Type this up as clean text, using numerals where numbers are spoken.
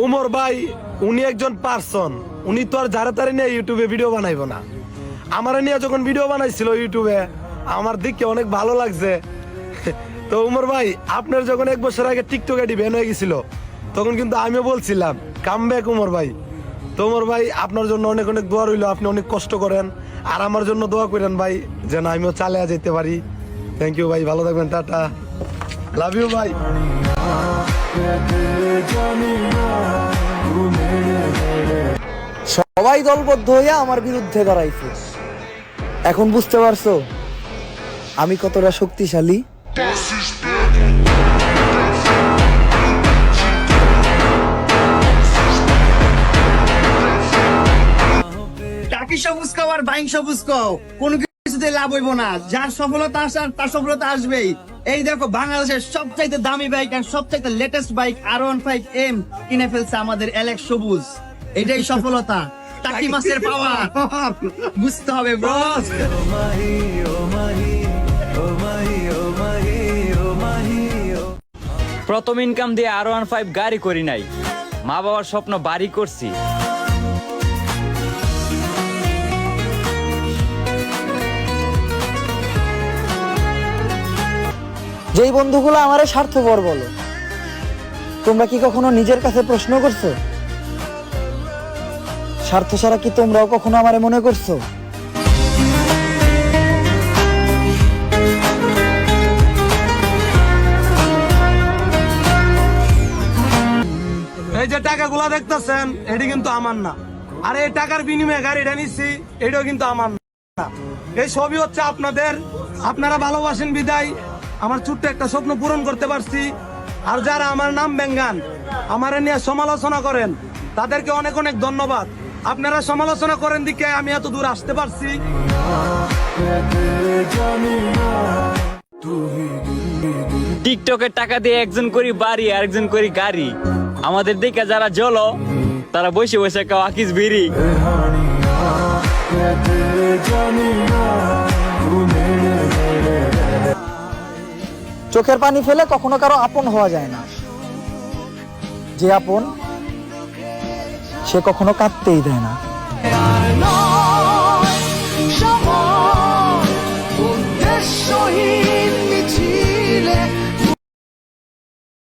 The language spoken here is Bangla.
উমর ভাই উনি একজন পার্সন, উনি তো আর যারা তারে নিয়ে ইউটিউবে ভিডিও বানাইবো না। আমার নিয়ে যখন ভিডিও বানাইছিল ইউটিউবে আমার দেখে অনেক ভালো লাগছে। তো উমর ভাই আপনার যখন 1 বছর আগে টিকটক আইডি ব্যান হয়ে গেছিল তখন কিন্তু আমিও বলছিলাম কাম ব্যাক উমর ভাই। তো উমর ভাই আপনার জন্য অনেক অনেক দোয়া রইল, আপনি অনেক কষ্ট করেন আর আমার জন্য দোয়া করেন ভাই যেন আমিও চালিয়ে যেতে পারি। থ্যাংক ইউ ভাই, ভালো থাকবেন, টাটা, লাভ ইউ ভাই। সবাই দলবদ্ধ হইয়া আমার বিরুদ্ধে দাঁড়াইছে। এখন বুঝতে পারছো আমি কতটা শক্তিশালী? টাকি সবুজ খাও আর বাইং সবুজ খাও, কোনো কিছুতে লাভ হইব না। যার সফলতা আসার তার সফলতা আসবেই। এই দেখো বাংলাদেশের সবচাইতে দামি বাইক আর সবচাইতে লেটেস্ট বাইক R15M কিনে ফেলছে আমাদের অ্যালেক্স সবুজ। এটাই সফলতা, টাকি মাছের পাওয়া। বুঝতে হবে বস। প্রথম ইনকাম দিয়ে R15 গাড়ি করি নাই, মা বাবার স্বপ্ন বাড়ি করছি। যেই বন্ধুগুলো আমারে স্বার্থপর বলো, তোমরা কি কখনো নিজের কাছে প্রশ্ন করছো স্বার্থ ছাড়া কি তোমরাও কখনো আমারে মনে করছো? এই যে টাকাগুলা দেখতেছেন এটি কিন্তু আমার না, আর এই টাকার বিনিময়ে গাড়িটা নিচ্ছি এটাও কিন্তু আমার না। এই সবই হচ্ছে আপনাদের, আপনারা ভালোবাসেন বিদায় আমার ছোট্ট একটা স্বপ্ন পূরণ করতে পারছি। আর যারা আমার নাম ব্যাঙ্গান আমার নিয়ে সমালোচনা করেন তাদেরকে অনেক অনেক ধন্যবাদ। আপনারা সমালোচনা করেন দিকে আমি এত দূর আসতে পারছি। টিকটকের টাকা দিয়ে একজন করি বাড়ি আর একজন করি গাড়ি। আমাদের দিকে যারা জলো তারা বসে বসে কেউ আকিস বিড়ি। চোখের পানি ফেলে কখনো কারো আপন হওয়া যায় না, যে আপন সে কখনো কাঁদতেই দেয় না।